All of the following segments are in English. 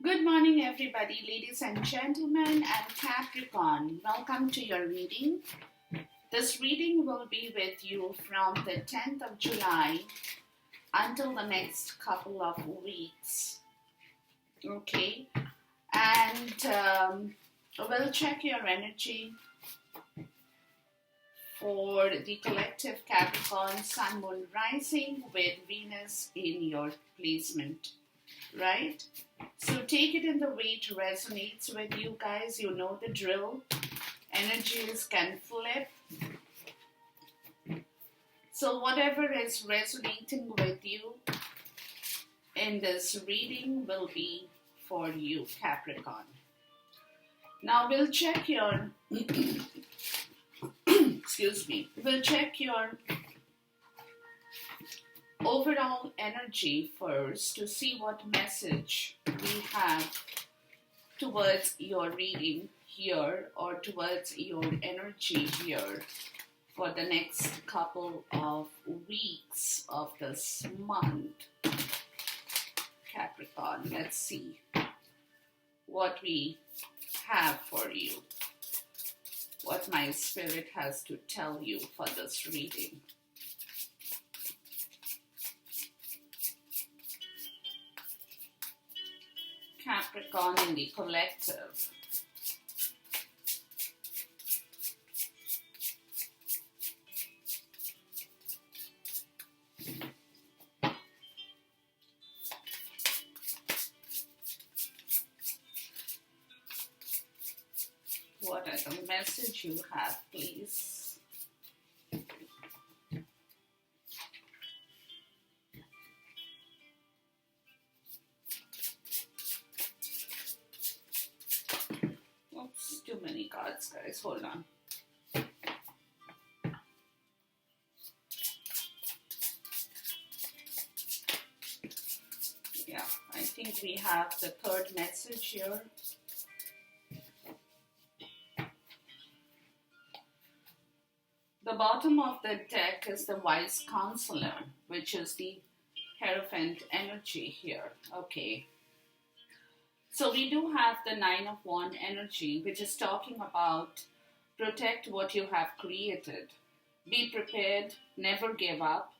Good morning, everybody, ladies and gentlemen, and Capricorn. Welcome to your reading. This reading will be with you from the 10th of July until the next couple of weeks. Okay, and we'll check your energy for the collective Capricorn Sun Moon Rising with Venus in your placement, right? So take it in the way it resonates with you guys. You know the drill. Energies can flip. So whatever is resonating with you in this reading will be for you, Capricorn. Now we'll check your we'll check your overall energy first to see what message we have towards your reading here or towards your energy here for the next couple of weeks of this month. Capricorn, let's see what we have for you, what my spirit has to tell you for this reading. Capricorn in the collective. What are the message you have, please? Oops, too many cards, guys. Hold on. Yeah, I think we have the third message here. The bottom of the deck is the wise counselor, which is the Hierophant energy here. Okay. So we do have the Nine of Wands energy, which is talking about protect what you have created. Be prepared, never give up.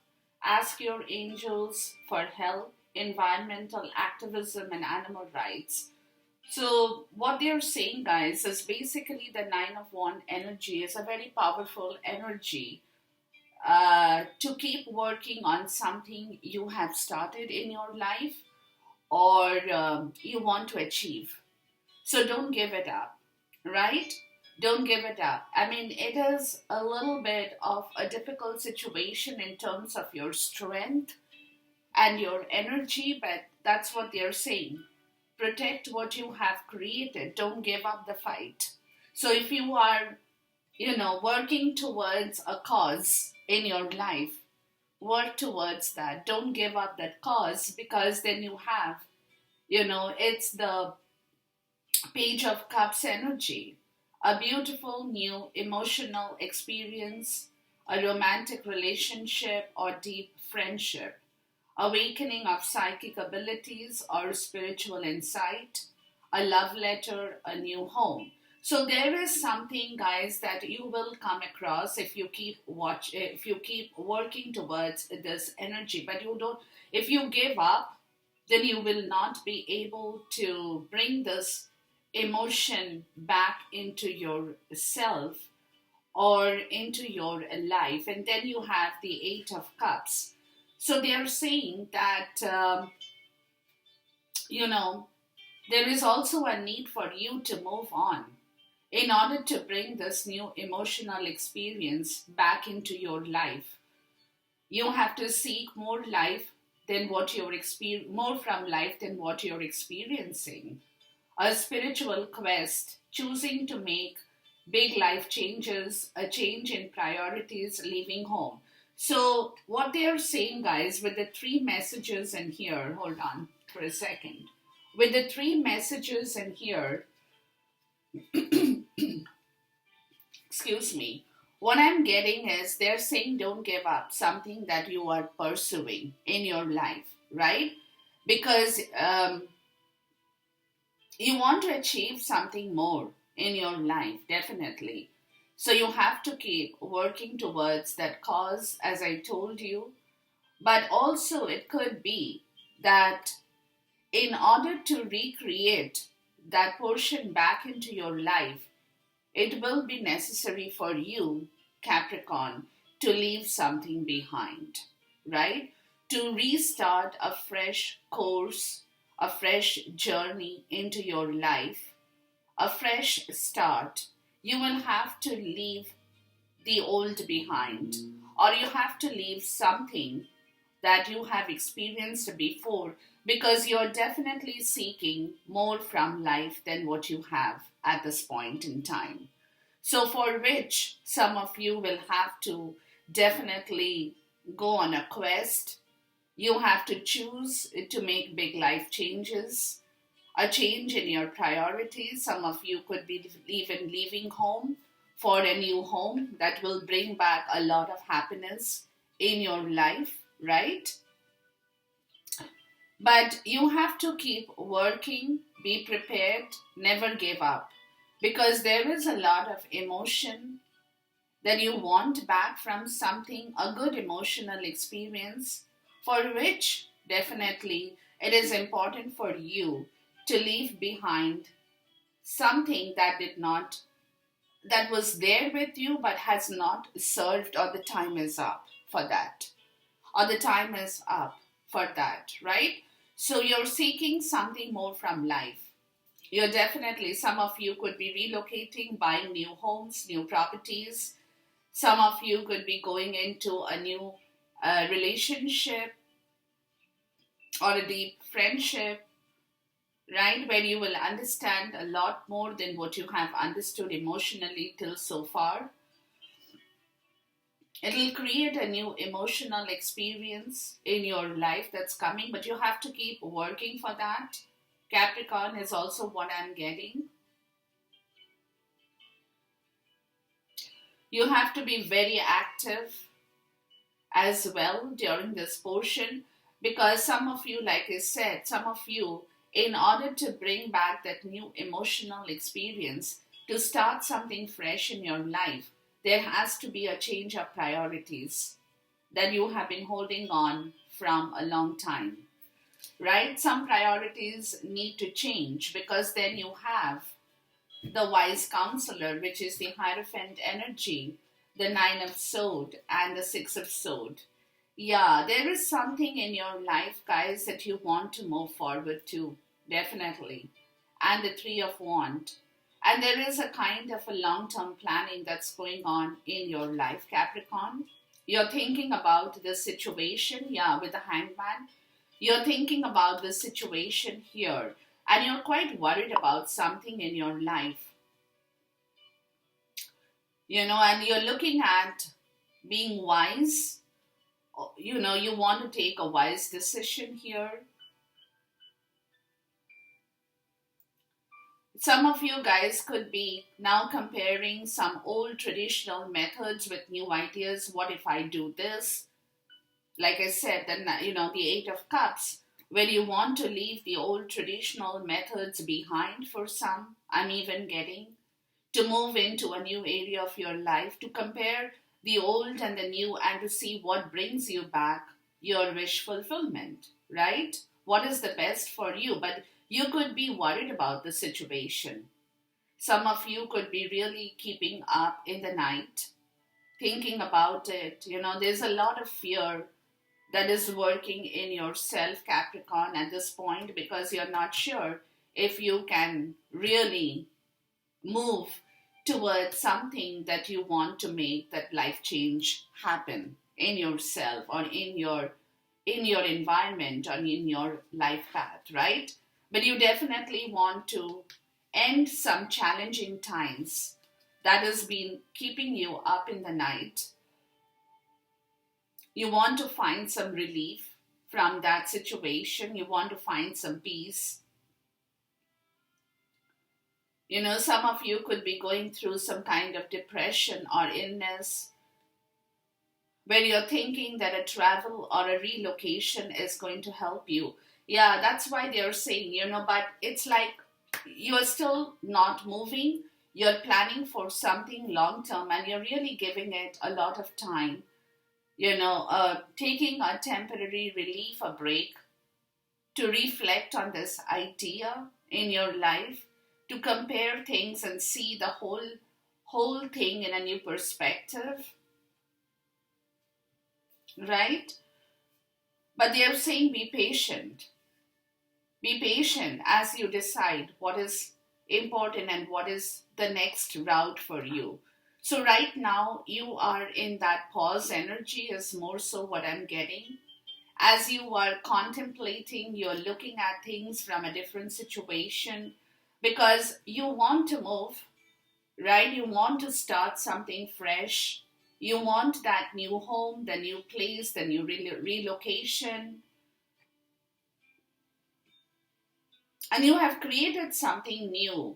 Ask your angels for help, environmental activism and animal rights. So what they're saying, guys, is basically the Nine of Wands energy is a very powerful energy to keep working on something you have started in your life or you want to achieve. So don't give it up, right? Don't give it up. I mean, it is a little bit of a difficult situation in terms of your strength and your energy, but that's what they're saying. Protect what you have created. Don't give up the fight. So if you are, working towards a cause in your life, work towards that. Don't give up that cause because then you have, it's the Page of Cups energy. A beautiful new emotional experience, a romantic relationship or deep friendship, awakening of psychic abilities or spiritual insight, a love letter, a new home. So there is something, guys, that you will come across if you keep working towards this energy. But if you give up, then you will not be able to bring this emotion back into yourself or into your life. And then you have the Eight of Cups. So they are saying that, there is also a need for you to move on in order to bring this new emotional experience back into your life. You have to seek more life than what you're more from life than what you're experiencing. A spiritual quest, choosing to make big life changes, a change in priorities, leaving home. So what they are saying, guys, with the three messages in here, hold on for a second. With the three messages in here, excuse me, what I'm getting is they're saying don't give up something that you are pursuing in your life, right? Because You want to achieve something more in your life, definitely. So you have to keep working towards that cause, as I told you. But also, it could be that in order to recreate that portion back into your life, it will be necessary for you, Capricorn, to leave something behind, right? To restart a fresh course, a fresh journey into your life, a fresh start. You will have to leave the old behind, or you have to leave something that you have experienced before, because you're definitely seeking more from life than what you have at this point in time. So, for which some of you will have to definitely go on a quest. You have to choose to make big life changes, a change in your priorities. Some of you could be even leaving home for a new home that will bring back a lot of happiness in your life, right? But you have to keep working, be prepared, never give up. Because there is a lot of emotion that you want back from something, a good emotional experience, for which definitely it is important for you to leave behind something that was there with you but has not served, or the time is up for that, or the time is up for that, right? So you're seeking something more from life. You're definitely, some of you could be relocating, buying new homes, new properties. Some of you could be going into a new relationship or a deep friendship, right? Where you will understand a lot more than what you have understood emotionally till so far. It'll create a new emotional experience in your life that's coming, but you have to keep working for that. Capricorn is also what I'm getting. You have to be very active as well during this portion, because some of you, like I said, some of you, in order to bring back that new emotional experience, to start something fresh in your life, there has to be a change of priorities that you have been holding on from a long time, right? Some priorities need to change, because then you have the wise counselor, which is the Hierophant energy, the Nine of Sword, and the Six of Sword. Yeah, there is something in your life, guys, that you want to move forward to, definitely. And the Three of Wands. And there is a kind of a long term planning that's going on in your life, Capricorn. You're thinking about the situation, yeah, with the Hangman. You're thinking about the situation here, and you're quite worried about something in your life, and you're looking at being wise. You want to take a wise decision here. Some of you guys could be now comparing some old traditional methods with new ideas. What if I do this? Like I said, then the Eight of Cups, where you want to leave the old traditional methods behind for some. I'm even getting to move into a new area of your life, to compare the old and the new, and to see what brings you back your wish fulfillment, right? What is the best for you? But you could be worried about the situation. Some of you could be really keeping up in the night, thinking about it. There's a lot of fear that is working in yourself, Capricorn, at this point, because you're not sure if you can really move towards something that you want to make that life change happen in yourself, or in your environment, or in your life path, right? But you definitely want to end some challenging times that has been keeping you up in the night. You want to find some relief from that situation. You want to find some peace. Some of you could be going through some kind of depression or illness, where you're thinking that a travel or a relocation is going to help you. Yeah, that's why they're saying, but it's like you're still not moving. You're planning for something long term and you're really giving it a lot of time. Taking a temporary relief, a break, to reflect on this idea in your life, to compare things and see the whole thing in a new perspective, right? But they are saying be patient as you decide what is important and what is the next route for you. So right now you are in that pause energy, is more so what I'm getting. As you are contemplating, you're looking at things from a different situation because you want to move, right? You want to start something fresh. You want that new home, the new place, the new relocation. And you have created something new,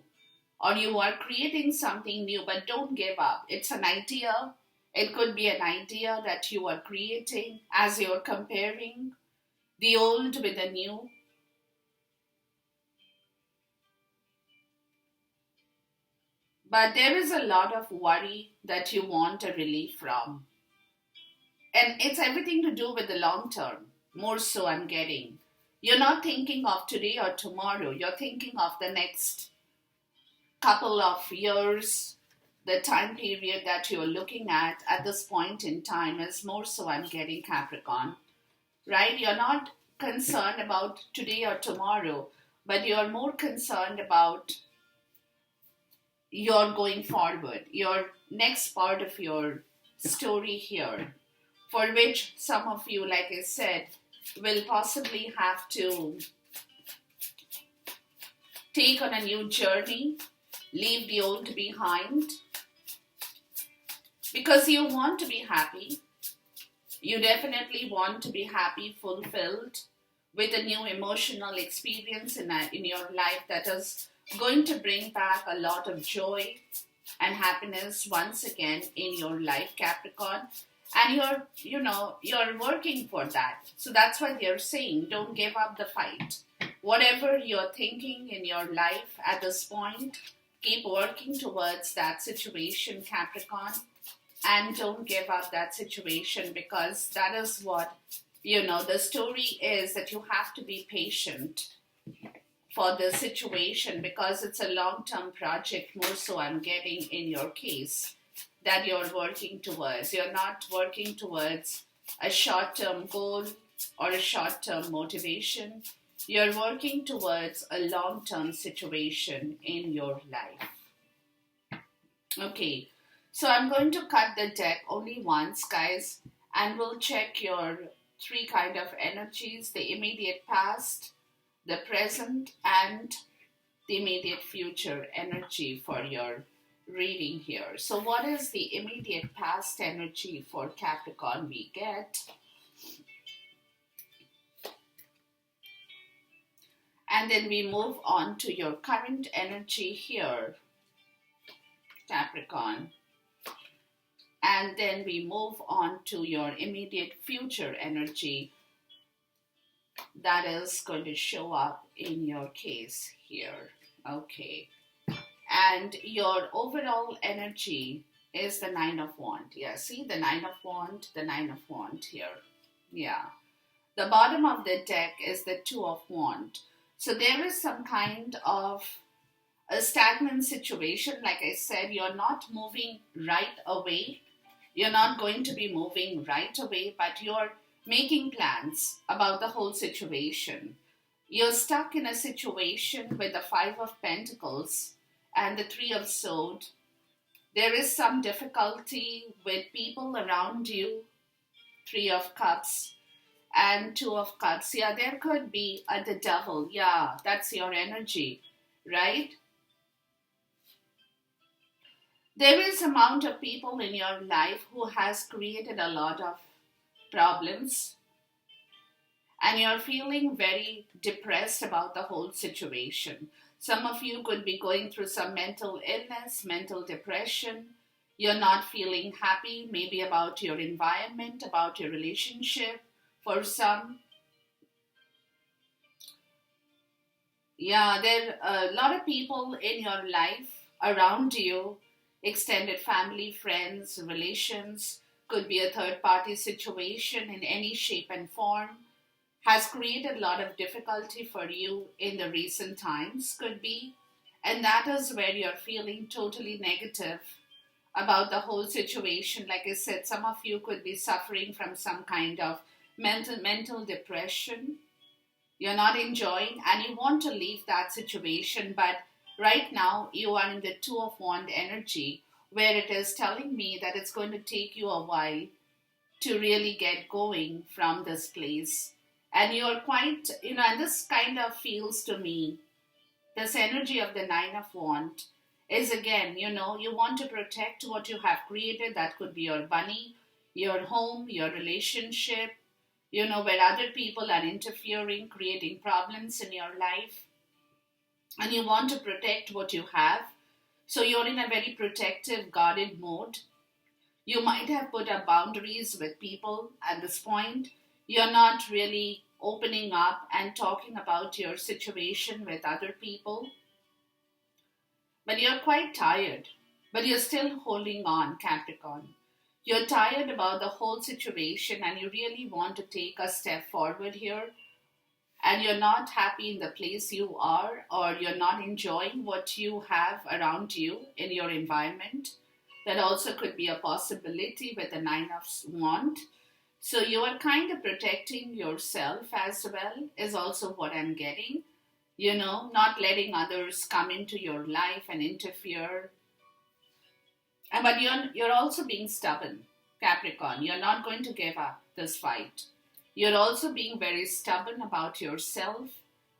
or you are creating something new, but don't give up. It's an idea. It could be an idea that you are creating as you're comparing the old with the new. But there is a lot of worry that you want a relief from. And it's everything to do with the long term. More so, I'm getting. You're not thinking of today or tomorrow. You're thinking of the next couple of years. The time period that you're looking at this point in time is more so, I'm getting, Capricorn. Right? You're not concerned about today or tomorrow, but you're more concerned about your going forward, your next part of your story here, for which some of you, like I said, will possibly have to take on a new journey, leave the old behind, because you want to be happy. You definitely want to be happy, fulfilled, with a new emotional experience in your life that is going to bring back a lot of joy and happiness once again in your life, Capricorn. And you're working for that. So that's why they're saying don't give up the fight. Whatever you're thinking in your life at this point, keep working towards that situation, Capricorn, and don't give up that situation, because that is what, the story is, that you have to be patient for the situation, because it's a long-term project, more so I'm getting in your case, that you're working towards. You're not working towards a short-term goal or a short-term motivation. You're working towards a long-term situation in your life. Okay, so I'm going to cut the deck only once, guys, and we'll check your three kind of energies: the immediate past, the present, and the immediate future energy for your reading here. So what is the immediate past energy for Capricorn we get? And then we move on to your current energy here, Capricorn. And then we move on to your immediate future energy that is going to show up in your case here. Okay. And your overall energy is the Nine of Wands. Yeah, see the Nine of Wands, the Nine of Wands here. Yeah. The bottom of the deck is the Two of Wands. So there is some kind of a stagnant situation. Like I said, you're not moving right away. You're not going to be moving right away, but you're making plans about the whole situation. You're stuck in a situation with the Five of Pentacles and the Three of Swords. There is some difficulty with people around you. Three of Cups and Two of Cups. Yeah, there could be the Devil. Yeah, that's your energy, right? There is amount of people in your life who has created a lot of problems, and you're feeling very depressed about the whole situation. Some of you could be going through some mental illness, mental depression. You're not feeling happy, maybe about your environment, about your relationship. For some, Yeah, there are a lot of people in your life around you, extended family, friends, relations, could be a third party situation in any shape and form, has created a lot of difficulty for you in the recent times, could be. And that is where you're feeling totally negative about the whole situation. Like I said, some of you could be suffering from some kind of mental depression. You're not enjoying and you want to leave that situation, but right now you are in the two of wand energy, where it is telling me that it's going to take you a while to really get going from this place. And you're quite, and this kind of feels to me, this energy of the nine of wand is again, you want to protect what you have created. That could be your money, your home, your relationship, where other people are interfering, creating problems in your life, and you want to protect what you have. So you're in a very protective, guarded mode. You might have put up boundaries with people at this point. You're not really opening up and talking about your situation with other people, but you're quite tired. But you're still holding on, Capricorn. You're tired about the whole situation and you really want to take a step forward here, and you're not happy in the place you are, or you're not enjoying what you have around you in your environment. That also could be a possibility with the nine of wand. So you are kind of protecting yourself as well, is also what I'm getting. Not letting others come into your life and interfere. But you're also being stubborn, Capricorn. You're not going to give up this fight. You're also being very stubborn about yourself,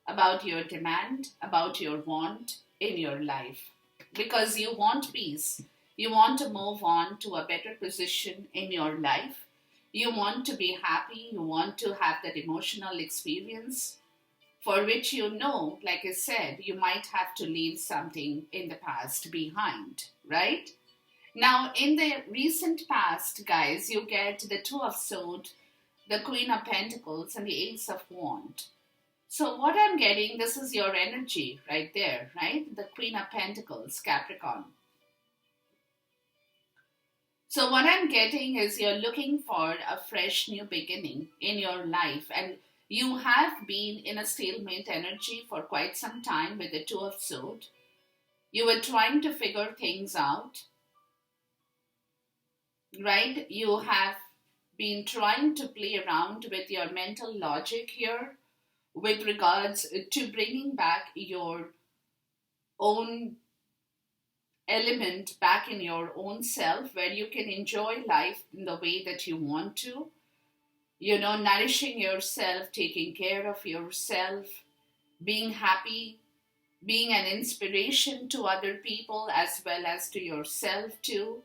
about your demand, about your want in your life. Because you want peace. You want to move on to a better position in your life. You want to be happy. You want to have that emotional experience for which, like I said, you might have to leave something in the past behind, right? Now, in the recent past, guys, you get the Two of Swords, the Queen of Pentacles, and the Ace of Wands. So, what I'm getting, this is your energy right there, right? The Queen of Pentacles, Capricorn. So, what I'm getting is you're looking for a fresh new beginning in your life, and you have been in a stalemate energy for quite some time with the Two of Swords. You were trying to figure things out, right? You have been trying to play around with your mental logic here with regards to bringing back your own element back in your own self, where you can enjoy life in the way that you want to, nourishing yourself, taking care of yourself, being happy, being an inspiration to other people as well as to yourself too.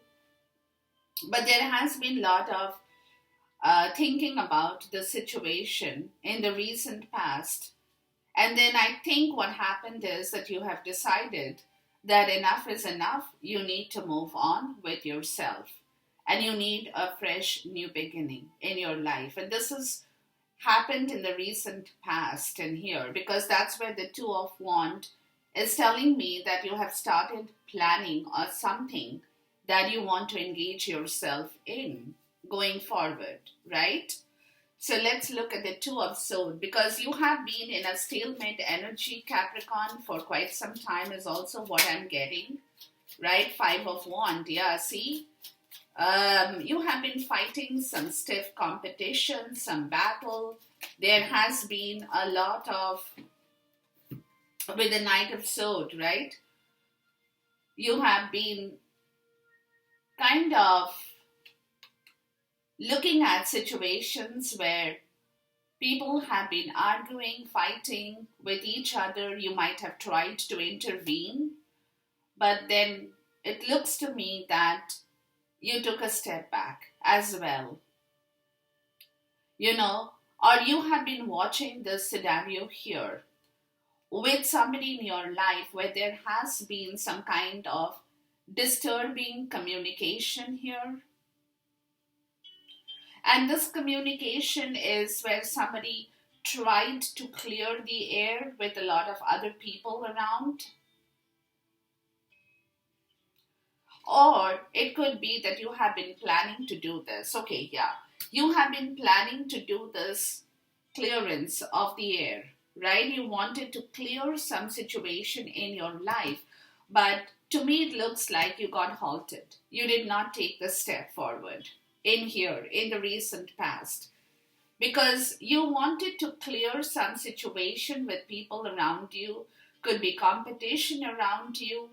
But there has been a lot of thinking about the situation in the recent past. And then I think what happened is that you have decided that enough is enough. You need to move on with yourself. And you need a fresh new beginning in your life. And this has happened in the recent past and here, because that's where the Two of Wands is telling me that you have started planning or something that you want to engage yourself in going forward, right? So let's look at the Two of Swords, because you have been in a stalemate energy, Capricorn, for quite some time is also what I'm getting, right? Five of Wands, yeah, see? You have been fighting some stiff competition, some battle. There has been a lot of, with the Knight of Swords, right? You have been kind of looking at situations where people have been arguing, fighting with each other. You might have tried to intervene, but then it looks to me that you took a step back as well. Or you have been watching this scenario here with somebody in your life where there has been some kind of disturbing communication here. And this communication is where somebody tried to clear the air with a lot of other people around. Or it could be that you have been planning to do this. Okay, yeah. You have been planning to do this clearance of the air, right? You wanted to clear some situation in your life, but to me it looks like you got halted. You did not take the step forward in here, in the recent past, because you wanted to clear some situation with people around you, could be competition around you.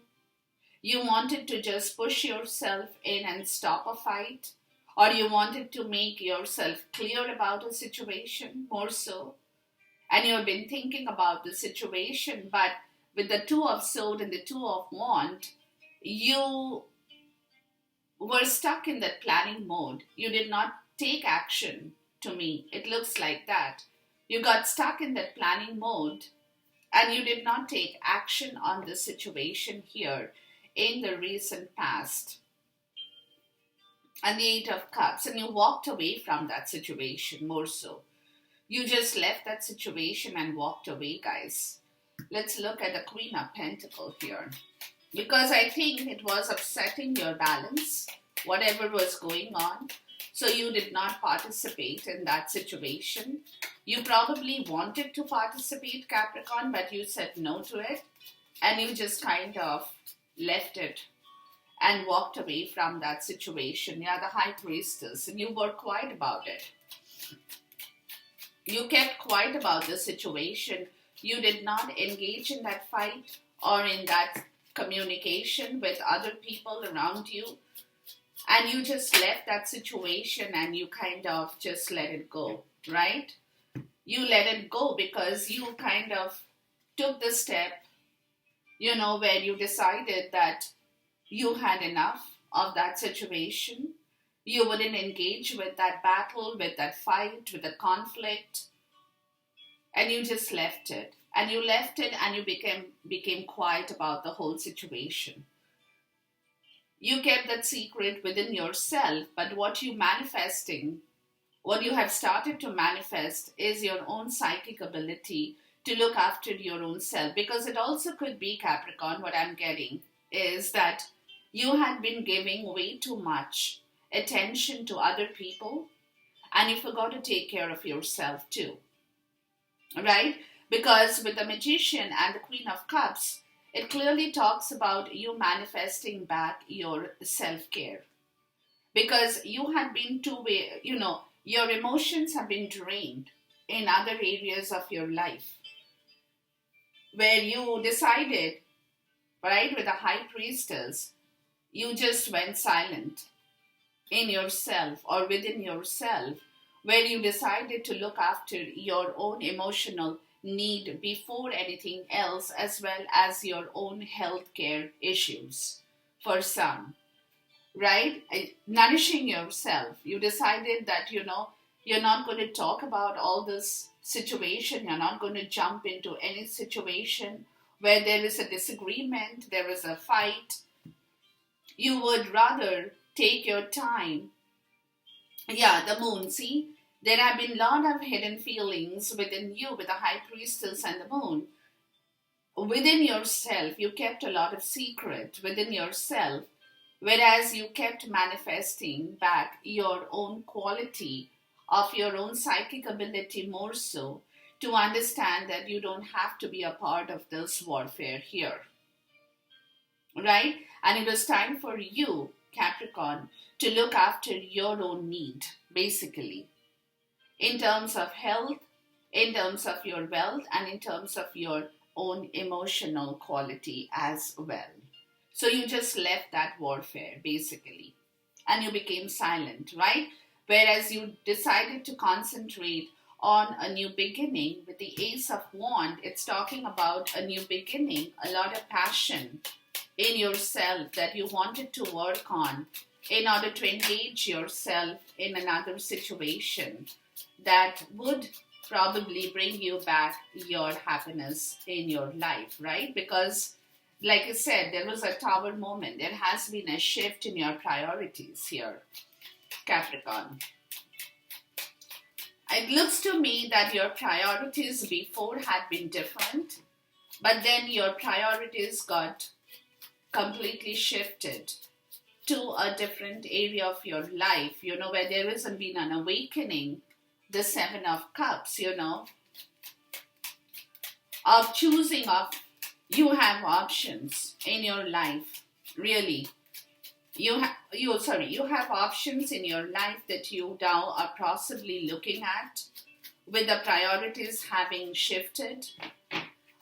You wanted to just push yourself in and stop a fight, or you wanted to make yourself clear about a situation more so, and you've been thinking about the situation, but with the Two of Swords and the Two of Wands, you were stuck in that planning mode. You did not take action. To me it looks like that you got stuck in that planning mode and you did not take action on the situation here in the recent past. And the Eight of Cups, and you walked away from that situation more so. You just left that situation and walked away, guys. Let's look at the Queen of Pentacles here. Because I think it was upsetting your balance, whatever was going on. So you did not participate in that situation. You probably wanted to participate, Capricorn, but you said no to it. And you just kind of left it and walked away from that situation. Yeah, the High Priestess. And you were quiet about it. You kept quiet about the situation. You did not engage in that fight or in that communication with other people around you. And you just left that situation and you kind of just let it go, right? You let it go because you kind of took the step, where you decided that you had enough of that situation. You wouldn't engage with that battle, with that fight, with the conflict. And you just left it. And you left it and you became quiet about the whole situation. You kept that secret within yourself, but what you have started to manifest is your own psychic ability to look after your own self. Because it also could be, Capricorn, what I'm getting is that you had been giving way too much attention to other people and you forgot to take care of yourself too, right? Because with the Magician and the Queen of Cups, it clearly talks about you manifesting back your self-care. Because you had been your emotions have been drained in other areas of your life. Where you decided, right, with the High Priestess, you just went silent in yourself or within yourself, where you decided to look after your own emotional need before anything else, as well as your own health care issues for some, right? Nourishing yourself. You decided that, you're not going to talk about all this situation. You're not going to jump into any situation where there is a disagreement, there is a fight. You would rather take your time. Yeah, the Moon, see? There have been a lot of hidden feelings within you with the High Priestess and the Moon. Within yourself, you kept a lot of secret within yourself, whereas you kept manifesting back your own quality of your own psychic ability more so to understand that you don't have to be a part of this warfare here. Right? And it was time for you, Capricorn, to look after your own need, basically. In terms of health, in terms of your wealth, and in terms of your own emotional quality as well. So you just left that warfare, basically. And you became silent, right? Whereas you decided to concentrate on a new beginning. With the Ace of Wands, it's talking about a new beginning, a lot of passion in yourself that you wanted to work on in order to engage yourself in another situation that would probably bring you back your happiness in your life, right? Because, like I said, there was a Tower moment. There has been a shift in your priorities here, Capricorn. It looks to me that your priorities before had been different, but then your priorities got completely shifted to a different area of your life, where there hasn't been an awakening, the Seven of Cups, of choosing of, you have options in your life, really. You have options in your life that you now are possibly looking at, with the priorities having shifted,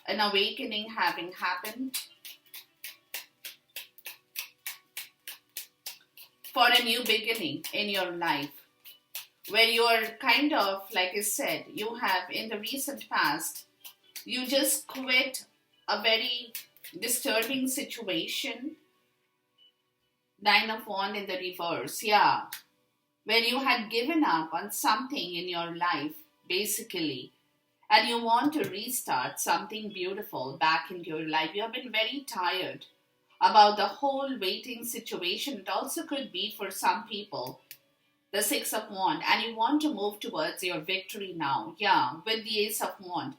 an awakening having happened, for a new beginning in your life, where you are kind of, like I said, you have in the recent past, you just quit a very disturbing situation. Nine of Wands in the reverse, yeah. When you had given up on something in your life, basically, and you want to restart something beautiful back into your life. You have been very tired about the whole waiting situation. It also could be for some people, the Six of Wands, and you want to move towards your victory now. Yeah, with the Ace of Wands.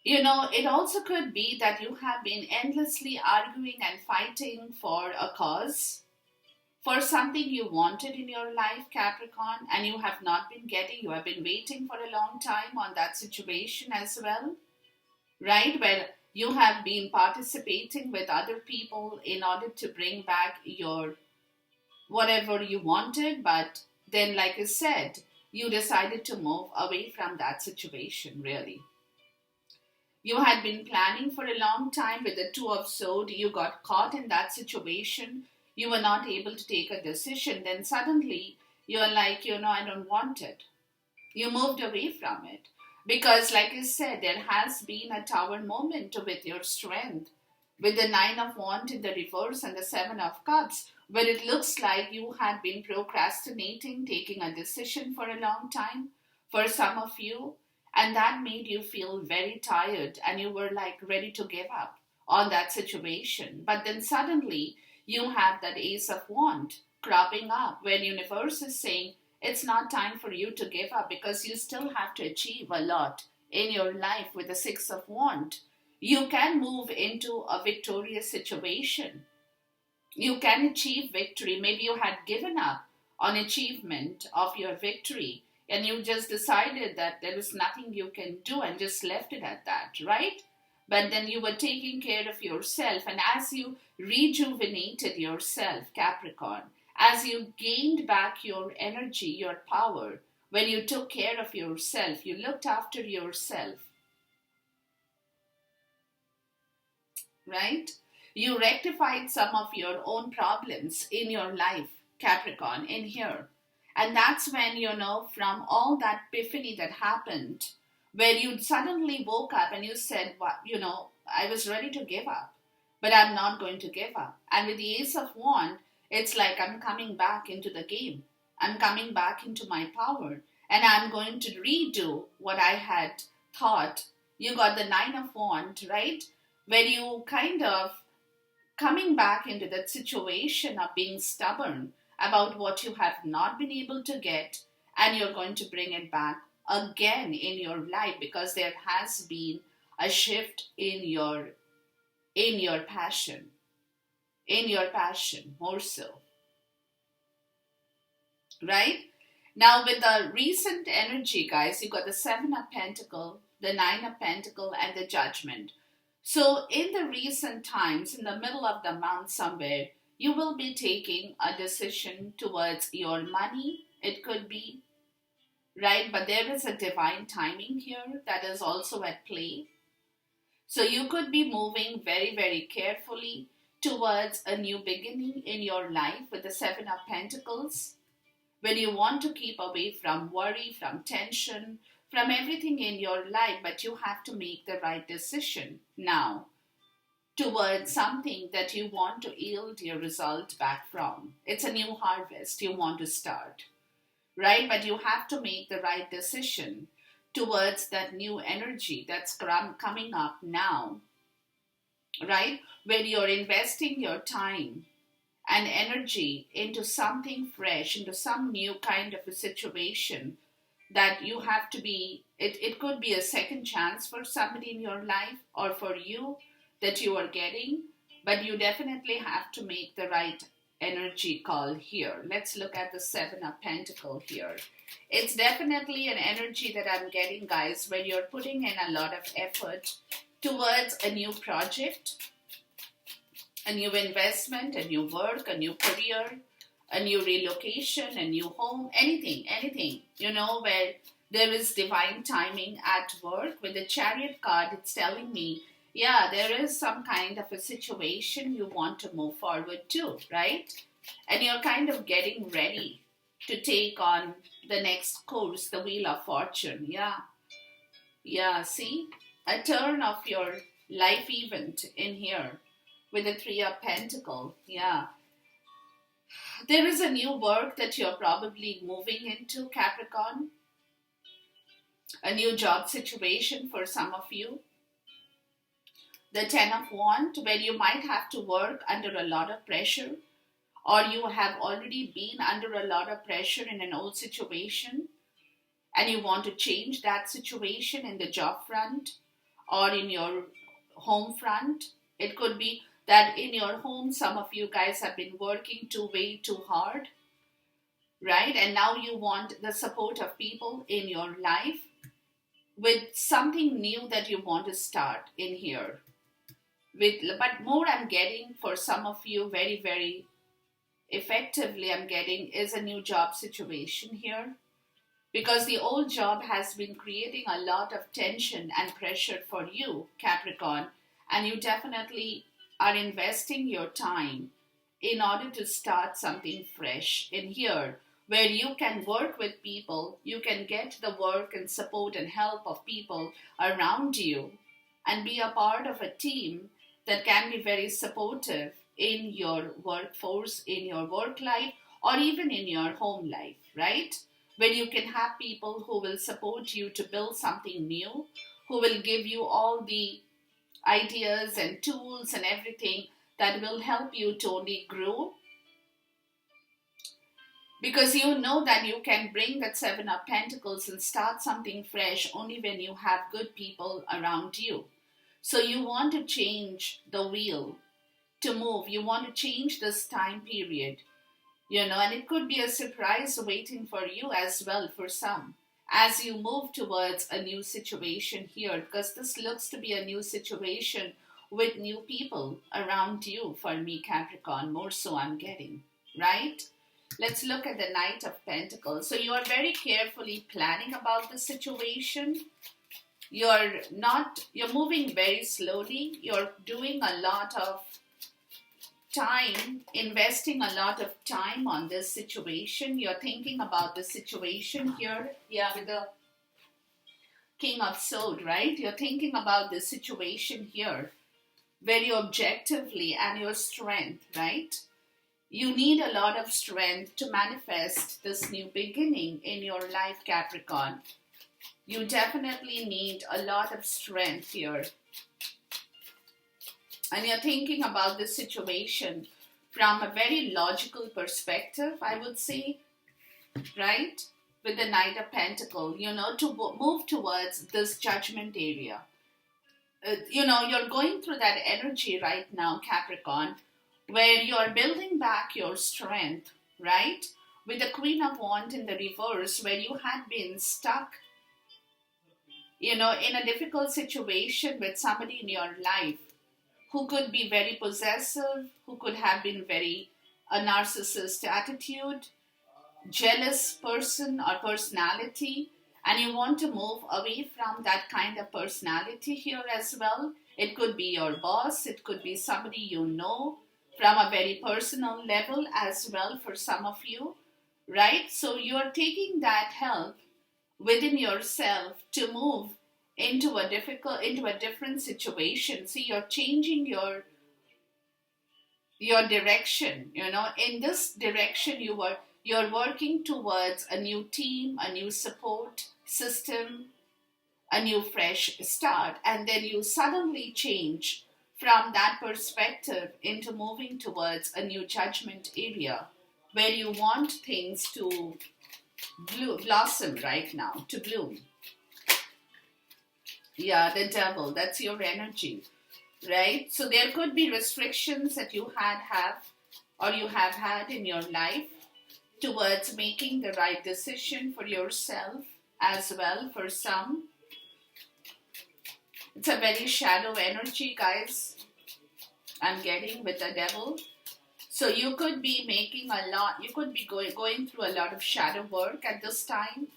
It also could be that you have been endlessly arguing and fighting for a cause, for something you wanted in your life, Capricorn, and you have not been getting. You have been waiting for a long time on that situation as well, right? Where you have been participating with other people in order to bring back your whatever you wanted, but then, like I said, you decided to move away from that situation, really. You had been planning for a long time with the Two of Swords. You got caught in that situation. You were not able to take a decision. Then suddenly you're like, I don't want it. You moved away from it. Because, like I said, there has been a tower moment with your strength, with the Nine of Wands in the reverse and the Seven of Cups, where it looks like you had been procrastinating, taking a decision for a long time for some of you, and that made you feel very tired and you were like ready to give up on that situation. But then suddenly you have that Ace of Wands cropping up, where universe is saying it's not time for you to give up, because you still have to achieve a lot in your life with the Six of Wands. You can move into a victorious situation. You can achieve victory. Maybe you had given up on achievement of your victory and you just decided that there was nothing you can do and just left it at that, right? But then you were taking care of yourself, and as you rejuvenated yourself, Capricorn, as you gained back your energy, your power, when you took care of yourself, you looked after yourself, right? You rectified some of your own problems in your life, Capricorn, in here. And that's when, from all that epiphany that happened, where you suddenly woke up and you said, "What, I was ready to give up, but I'm not going to give up." And with the Ace of Wands, it's like I'm coming back into the game. I'm coming back into my power, and I'm going to redo what I had thought. You got the Nine of Wands, right? Where you kind of coming back into that situation of being stubborn about what you have not been able to get, and you're going to bring it back again in your life, because there has been a shift in your passion, more so, right? Now with the recent energy, guys, you got the Seven of Pentacles, the Nine of Pentacles, and the Judgment. So in the recent times, in the middle of the month somewhere, you will be taking a decision towards your money. It could be, right? But there is a divine timing here that is also at play. So you could be moving very, very carefully towards a new beginning in your life with the Seven of Pentacles, when you want to keep away from worry, from tension, from everything in your life, but you have to make the right decision now towards something that you want to yield your result back from. It's a new harvest you want to start, right? But you have to make the right decision towards that new energy that's coming up now, right? Where you're investing your time and energy into something fresh, into some new kind of a situation that you have to be, it could be a second chance for somebody in your life or for you that you are getting, but you definitely have to make the right energy call here. Let's look at the Seven of Pentacles here. It's definitely an energy that I'm getting, guys, where you're putting in a lot of effort towards a new project, a new investment, a new work, a new career, a new relocation, a new home, anything, where there is divine timing at work. With the Chariot card, it's telling me, yeah, there is some kind of a situation you want to move forward to, right? And you're kind of getting ready to take on the next course, the Wheel of Fortune. Yeah, see? A turn of your life event in here with the Three of Pentacles. Yeah. There is a new work that you're probably moving into, Capricorn. A new job situation for some of you. The Ten of Wands, where you might have to work under a lot of pressure, or you have already been under a lot of pressure in an old situation, and you want to change that situation in the job front or in your home front. It could be that in your home, some of you guys have been working way too hard, right? And now you want the support of people in your life with something new that you want to start in here. But more I'm getting for some of you, very, very effectively I'm getting, is a new job situation here. Because the old job has been creating a lot of tension and pressure for you, Capricorn, and you definitely are investing your time in order to start something fresh in here, where you can work with people, you can get the work and support and help of people around you, and be a part of a team that can be very supportive in your workforce, in your work life, or even in your home life, right? Where you can have people who will support you to build something new, who will give you all the ideas and tools and everything that will help you to only grow. Because you know that you can bring that Seven of Pentacles and start something fresh only when you have good people around you. So you want to change the wheel to move. You want to change this time period. And it could be a surprise waiting for you as well for some as you move towards a new situation here, because this looks to be a new situation with new people around you for me, Capricorn, more so I'm getting, right? Let's look at the Knight of Pentacles. So you are very carefully planning about the situation. You're moving very slowly. You're doing a lot of time, investing a lot of time on this situation. You're thinking about the situation here. Yeah, with the King of Swords, right? You're thinking about the situation here very objectively and your strength, right? You need a lot of strength to manifest this new beginning in your life, Capricorn. You definitely need a lot of strength here. And you're thinking about this situation from a very logical perspective, I would say, right? With the Knight of Pentacles, to move towards this judgment area. You're going through that energy right now, Capricorn, where you're building back your strength, right? With the Queen of Wands in the reverse, where you had been stuck, in a difficult situation with somebody in your life who could be very possessive, who could have been very a narcissist attitude, jealous person or personality, and you want to move away from that kind of personality here as well. It could be your boss, it could be somebody you know from a very personal level as well for some of you, right? So you're taking that help within yourself to move into a different situation. See, you're changing your direction. In this direction you're working towards a new team, a new support system, a new fresh start, and then you suddenly change from that perspective into moving towards a new judgment area where you want things to blossom right now, to bloom. Yeah, the devil, that's your energy, right? So there could be restrictions that you have or you have had in your life towards making the right decision for yourself as well for some. It's a very shadow energy, guys, I'm getting with the devil. So you could be making a lot, you could be going through a lot of shadow work at this time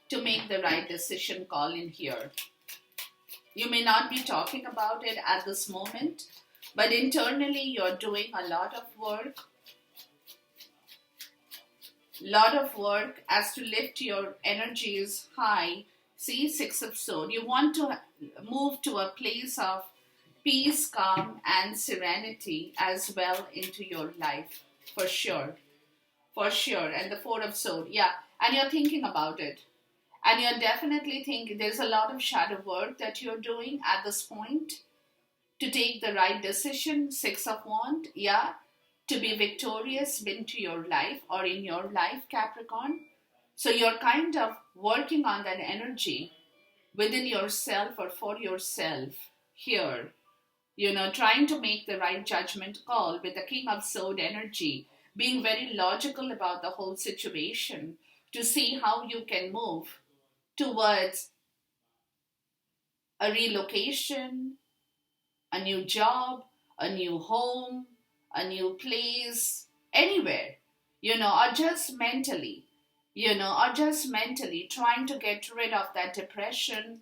to make the right decision call in here. You may not be talking about it at this moment, but internally you're doing a lot of work as to lift your energies high. See, Six of Swords. You want to move to a place of peace, calm, and serenity as well into your life, for sure. For sure. And the Four of Swords, yeah. And you're thinking about it. And you're definitely thinking there's a lot of shadow work that you're doing at this point to take the right decision. Six of Wands, yeah. To be victorious into your life or in your life, Capricorn. So you're kind of working on that energy within yourself or for yourself here. Trying to make the right judgment call with the King of Swords energy, being very logical about the whole situation to see how you can move towards a relocation, a new job, a new home, a new place, anywhere, or just mentally, trying to get rid of that depression,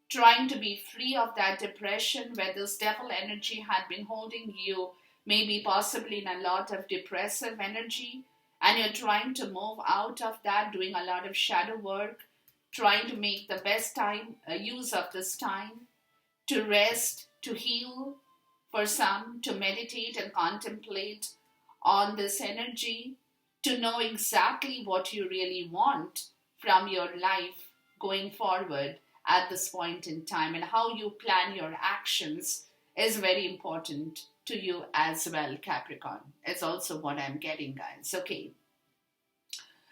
trying to be free of that depression where this devil energy had been holding you, maybe possibly in a lot of depressive energy, and you're trying to move out of that, doing a lot of shadow work, trying to make the best use of this time to rest, to heal, for some, to meditate and contemplate on this energy, to know exactly what you really want from your life going forward at this point in time, and how you plan your actions is very important to you as well, Capricorn. It's also what I'm getting, guys. Okay.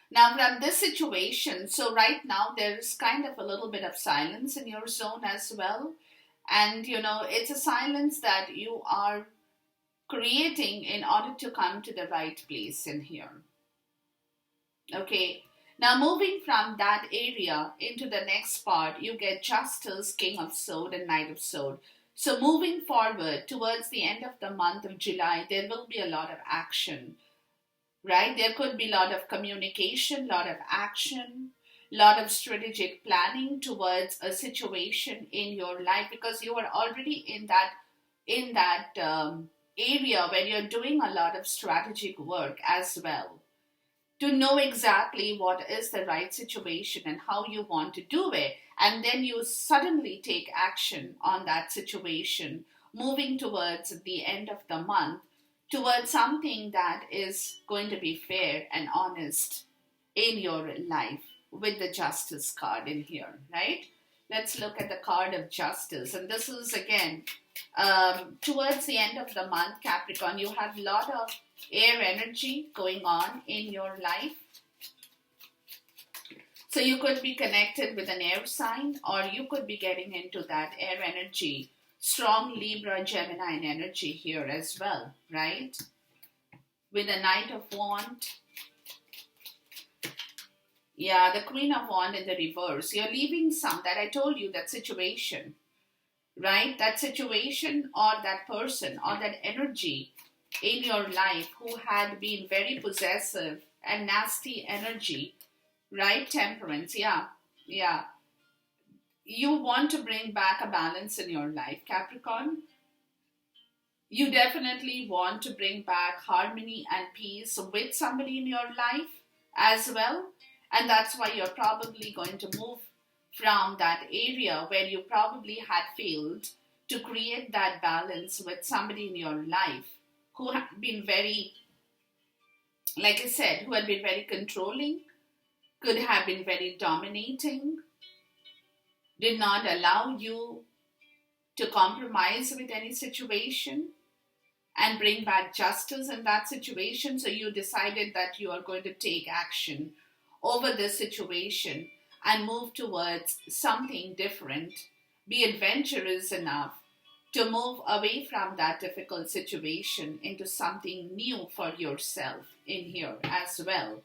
Now, from this situation, so right now there's kind of a little bit of silence in your zone as well. And, it's a silence that you are creating in order to come to the right place in here. Okay. Now, moving from that area into the next part, you get Justice, King of Swords, and Knight of Swords. So, moving forward towards the end of the month of July, there will be a lot of action, right? There could be a lot of communication, a lot of action, a lot of strategic planning towards a situation in your life, because you are already in that area where you're doing a lot of strategic work as well, to know exactly what is the right situation and how you want to do it. And then you suddenly take action on that situation, moving towards the end of the month, towards something that is going to be fair and honest in your life, with the Justice card in here, right? Let's look at the card of Justice. And this is, again, towards the end of the month, Capricorn, you have a lot of air energy going on in your life. So you could be connected with an air sign, or you could be getting into that air energy. Strong Libra, Gemini energy here as well, right? With the Knight of Wands. Yeah, the Queen of Wands in the reverse. You're leaving that I told you, that situation, right? That situation or that person or that energy in your life who had been very possessive and nasty energy, right? Temperance, yeah. You want to bring back a balance in your life, Capricorn. You definitely want to bring back harmony and peace with somebody in your life as well. And that's why you're probably going to move from that area where you probably had failed to create that balance with somebody in your life who had been very, like I said, who had been very controlling, could have been very dominating, did not allow you to compromise with any situation and bring back justice in that situation. So you decided that you are going to take action over this situation and move towards something different. Be adventurous enough to move away from that difficult situation into something new for yourself in here as well,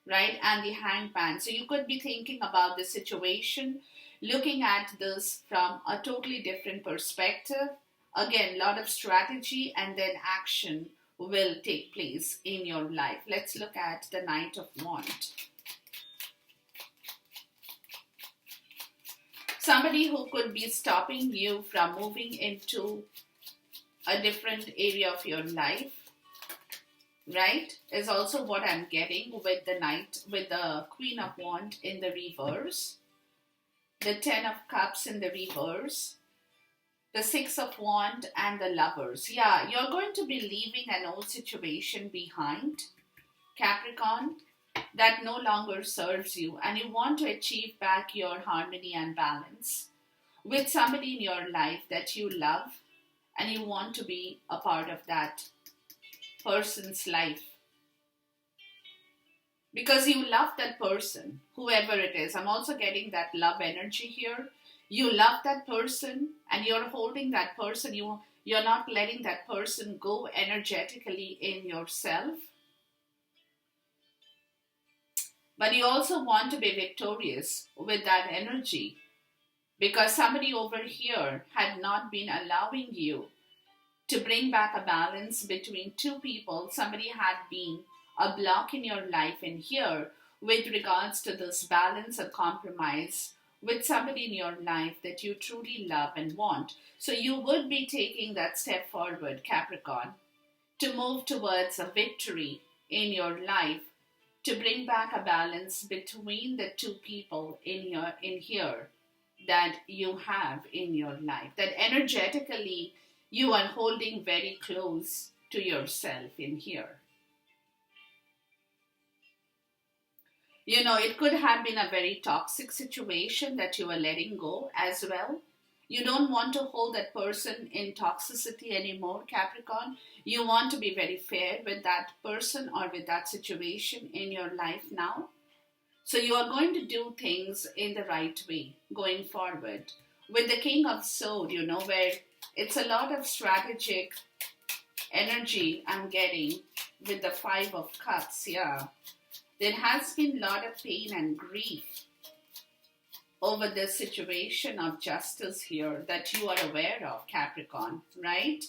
right? And the hangman. So you could be thinking about the situation, looking at this from a totally different perspective. Again, a lot of strategy and then action will take place in your life. Let's look at the Knight of Wands. Somebody who could be stopping you from moving into a different area of your life, right, is also what I'm getting with the Knight, with the Queen of Wands in the reverse, the Ten of Cups in the reverse, the Six of Wands and the Lovers. Yeah, you're going to be leaving an old situation behind, Capricorn, that no longer serves you, and you want to achieve back your harmony and balance with somebody in your life that you love, and you want to be a part of that person's life because you love that person, whoever it is. I'm also getting that love energy here. You love that person and you're holding that person. You're not letting that person go energetically in yourself. But you also want to be victorious with that energy because somebody over here had not been allowing you to bring back a balance between two people. Somebody had been a block in your life in here with regards to this balance and compromise with somebody in your life that you truly love and want. So you would be taking that step forward, Capricorn, to move towards a victory in your life, to bring back a balance between the two people in here that you have in your life, that energetically you are holding very close to yourself in here. You know, it could have been a very toxic situation that you are letting go as well. You don't want to hold that person in toxicity anymore, Capricorn. You want to be very fair with that person or with that situation in your life now. So you are going to do things in the right way going forward. With the King of Swords, you know, where it's a lot of strategic energy I'm getting with the Five of Cups, yeah. There has been a lot of pain and grief over the situation of justice here that you are aware of, Capricorn, right?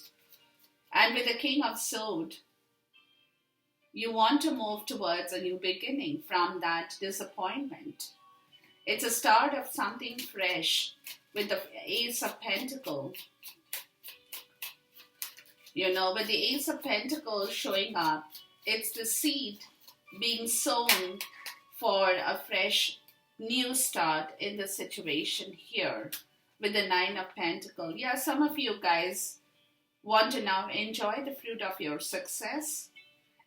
And with the King of Swords, you want to move towards a new beginning from that disappointment. It's a start of something fresh with the Ace of Pentacles. You know, with the Ace of Pentacles showing up, it's the seed being sown for a fresh new start in the situation here with the Nine of Pentacles. Yeah, some of you guys want to now enjoy the fruit of your success,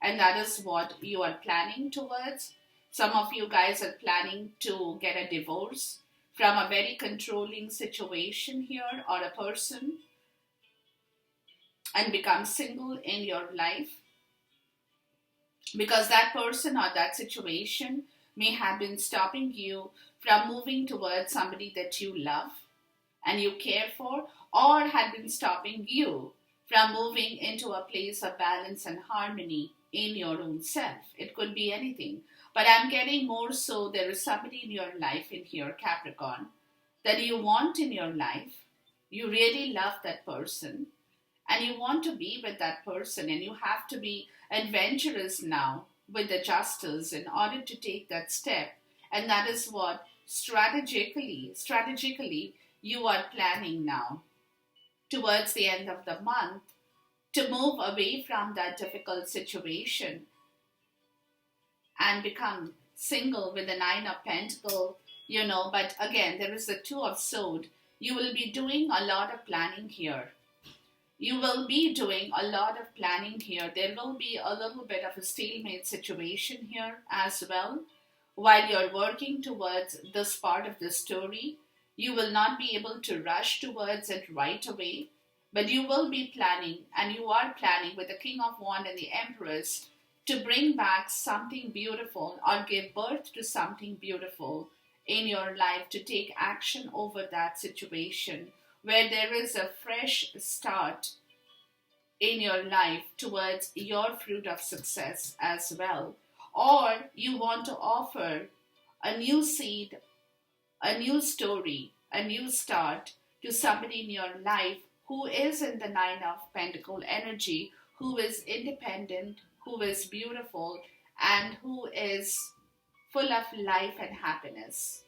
and that is what you are planning towards. Some of you guys are planning to get a divorce from a very controlling situation here or a person and become single in your life, because that person or that situation may have been stopping you from moving towards somebody that you love and you care for, or had been stopping you from moving into a place of balance and harmony in your own self. It could be anything. But I'm getting more so there is somebody in your life in here, Capricorn, that you want in your life. You really love that person and you want to be with that person, and you have to be adventurous now with the justice in order to take that step. And that is what strategically you are planning now towards the end of the month to move away from that difficult situation and become single with the Nine of Pentacles, you know. But again, there is the Two of Swords. You will be doing a lot of planning here. You will be doing a lot of planning here. There will be a little bit of a stalemate situation here as well. While you're working towards this part of the story, you will not be able to rush towards it right away, but you will be planning, and you are planning with the King of Wands and the Empress to bring back something beautiful or give birth to something beautiful in your life, to take action over that situation where there is a fresh start in your life towards your fruit of success as well. Or you want to offer a new seed, a new story, a new start to somebody in your life who is in the Nine of Pentacle energy, who is independent, who is beautiful, and who is full of life and happiness.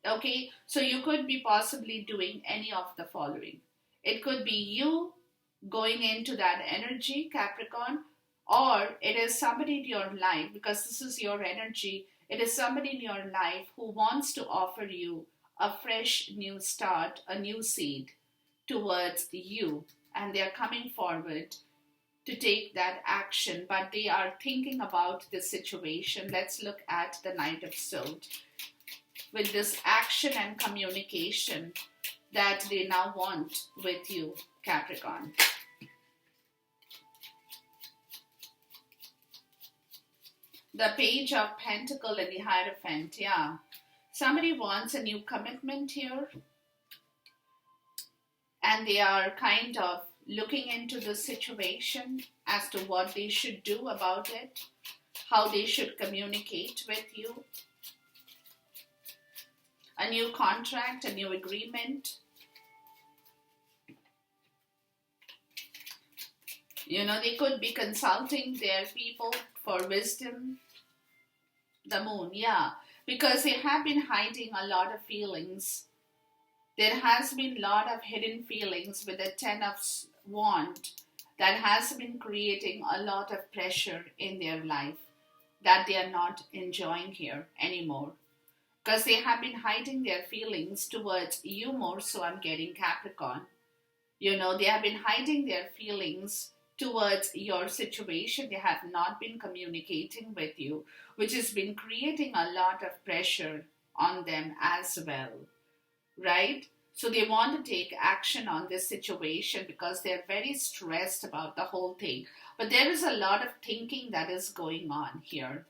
Okay, so you could be possibly doing any of the following. It could be you going into that energy, Capricorn, or it is somebody in your life, because this is your energy, it is somebody in your life who wants to offer you a fresh new start, a new seed towards you, and they are coming forward to take that action, but they are thinking about the situation. Let's look at the Knight of Swords with this action and communication that they now want with you, Capricorn. The Page of Pentacle and the Hierophant, yeah. Somebody wants a new commitment here, and they are kind of looking into the situation as to what they should do about it, how they should communicate with you. A new contract, a new agreement. You know, they could be consulting their people for wisdom. The Moon, yeah. Because they have been hiding a lot of feelings. There has been a lot of hidden feelings with the Ten of Wands that has been creating a lot of pressure in their life that they are not enjoying here anymore. Because they have been hiding their feelings towards you more, so I'm getting Capricorn. You know, they have been hiding their feelings towards your situation. They have not been communicating with you, which has been creating a lot of pressure on them as well, right? So they want to take action on this situation because they're very stressed about the whole thing. But there is a lot of thinking that is going on here.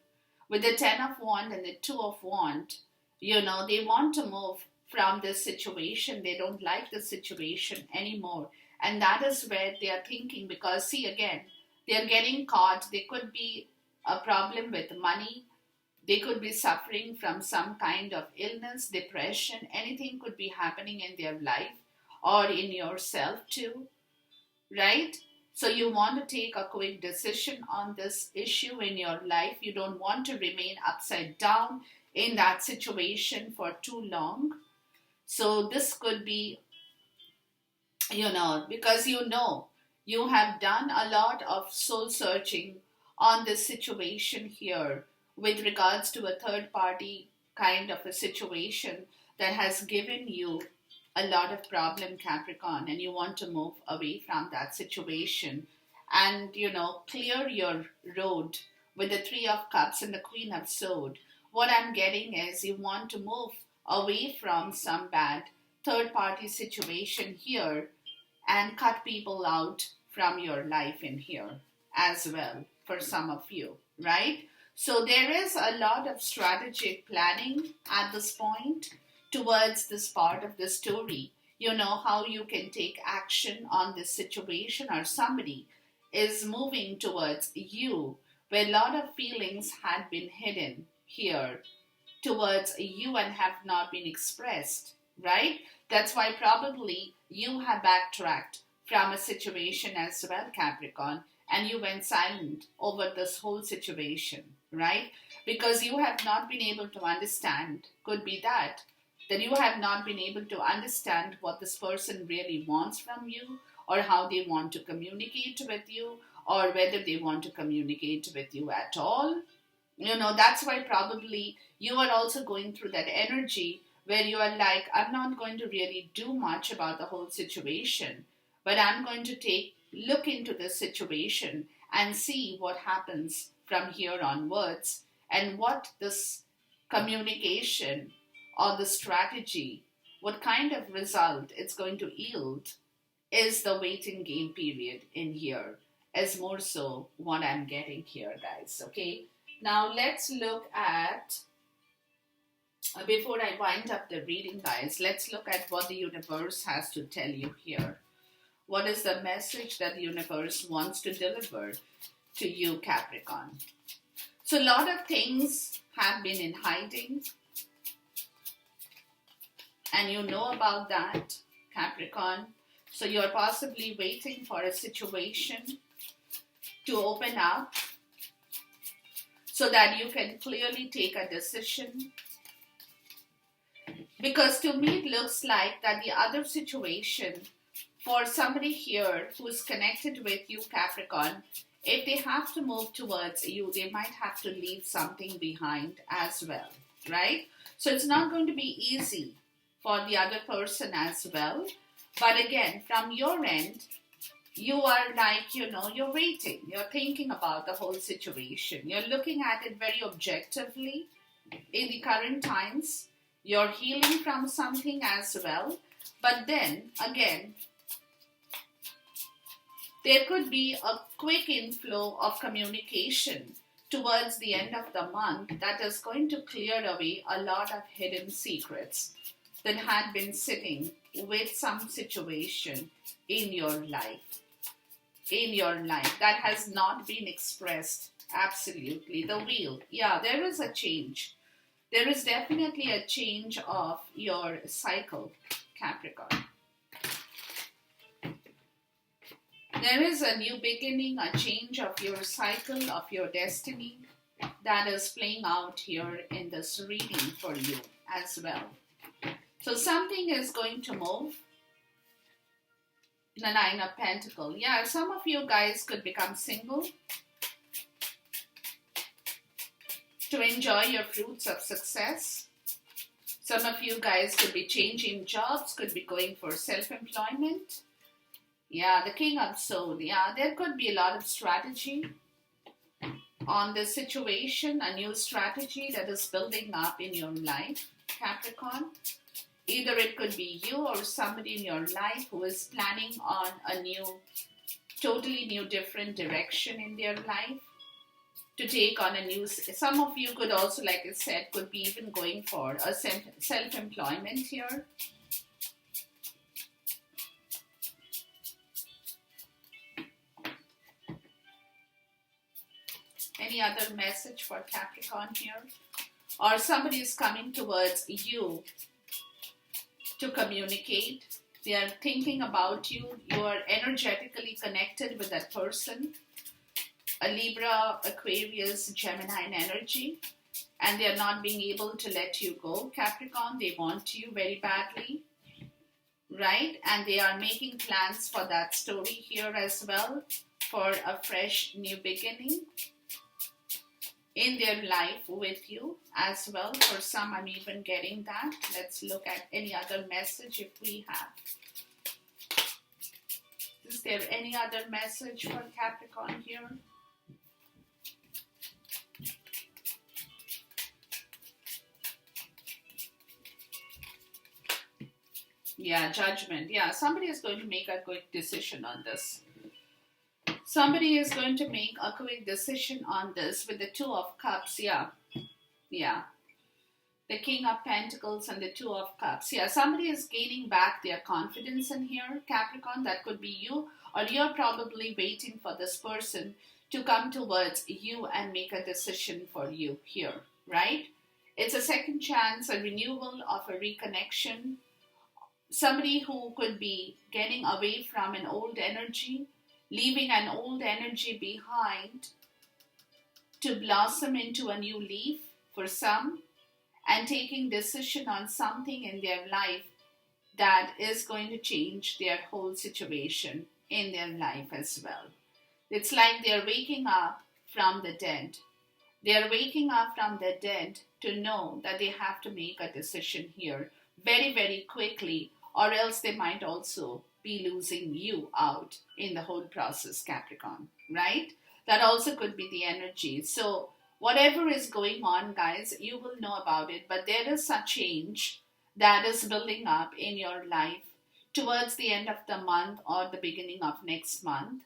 With the Ten of Wands and the Two of Wands, you know, they want to move from this situation. They don't like the situation anymore. And that is where they are thinking, because see again, they are getting caught. There could be a problem with money. They could be suffering from some kind of illness, depression. Anything could be happening in their life or in yourself too, right? So you want to take a quick decision on this issue in your life. You don't want to remain upside down in that situation for too long. So this could be, you know, because you have done a lot of soul searching on this situation here with regards to a third party kind of a situation that has given you a lot of problem, Capricorn, and you want to move away from that situation and, you know, clear your road with the Three of Cups and the Queen of Swords. What I'm getting is you want to move away from some bad third party situation here and cut people out from your life in here as well for some of you, right? So there is a lot of strategic planning at this point towards this part of the story. You know how you can take action on this situation, or somebody is moving towards you where a lot of feelings had been hidden here towards you and have not been expressed, right? That's why probably you have backtracked from a situation as well, Capricorn, and you went silent over this whole situation, right? Because you have not been able to understand, could be that you have not been able to understand what this person really wants from you, or how they want to communicate with you, or whether they want to communicate with you at all. You know, that's why probably you are also going through that energy where you are like, I'm not going to really do much about the whole situation, but I'm going to look into this situation and see what happens from here onwards, and what this communication or the strategy, what kind of result it's going to yield is the waiting game period in here. is more so what I'm getting here, guys. Okay, now let's look at, before I wind up the reading, guys, let's look at what the universe has to tell you here. What is the message that the universe wants to deliver to you, Capricorn? So a lot of things have been in hiding, and you know about that, Capricorn. So you're possibly waiting for a situation to open up so that you can clearly take a decision. Because to me, it looks like that the other situation, for somebody here who is connected with you, Capricorn, if they have to move towards you, they might have to leave something behind as well, right? So it's not going to be easy for the other person as well. But again, from your end, you are like, you're waiting. You're thinking about the whole situation. You're looking at it very objectively in the current times. You're healing from something as well. But then, again, there could be a quick inflow of communication towards the end of the month that is going to clear away a lot of hidden secrets that had been sitting with some situation in your life. That has not been expressed. Absolutely. The wheel. Yeah, there is a change. There is definitely a change of your cycle, Capricorn. There is a new beginning, a change of your cycle, of your destiny that is playing out here in this reading for you as well. So something is going to move. The Nine of Pentacles. Yeah, some of you guys could become single to enjoy your fruits of success. Some of you guys could be changing jobs, could be going for self-employment. Yeah, the King of Swords. Yeah, there could be a lot of strategy on this situation, a new strategy that is building up in your life, Capricorn. Either it could be you or somebody in your life who is planning on a new, totally new, different direction in their life to take on a new. Some of you could also, like I said, could be even going for a self-employment here. Any other message for Capricorn here? Or somebody is coming towards you to communicate. They are thinking about you. You are energetically connected with that person. A Libra, Aquarius, Gemini energy. And they are not being able to let you go, Capricorn. They want you very badly. Right? And they are making plans for that story here as well. For a fresh new beginning in their life with you as well. For some, I'm even getting that. Let's look at any other message if we have. Is there any other message for Capricorn here? Yeah, Judgment. Yeah, somebody is going to make a quick decision on this. Somebody is going to make a quick decision on this with the Two of Cups. Yeah. The King of Pentacles and the Two of Cups. Yeah, somebody is gaining back their confidence in here, Capricorn. That could be you, or you're probably waiting for this person to come towards you and make a decision for you here, right? It's a second chance, a renewal of a reconnection. Somebody who could be getting away from an old energy, leaving an old energy behind to blossom into a new leaf for some, and taking decision on something in their life that is going to change their whole situation in their life as well. It's like they're waking up from the dead. They're waking up from the dead to know that they have to make a decision here very, very quickly, or else they might also be losing you out in the whole process, Capricorn, right? That also could be the energy. So whatever is going on, guys, you will know about it, but there is a change that is building up in your life towards the end of the month or the beginning of next month.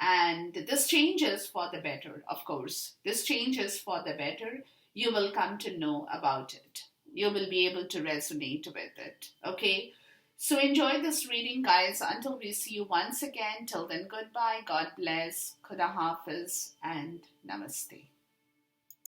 And this changes for the better, of course. This changes for the better. You will come to know about it. You will be able to resonate with it. Okay? So enjoy this reading, guys. Until we see you once again. Till then, goodbye. God bless. Khuda Hafiz and Namaste.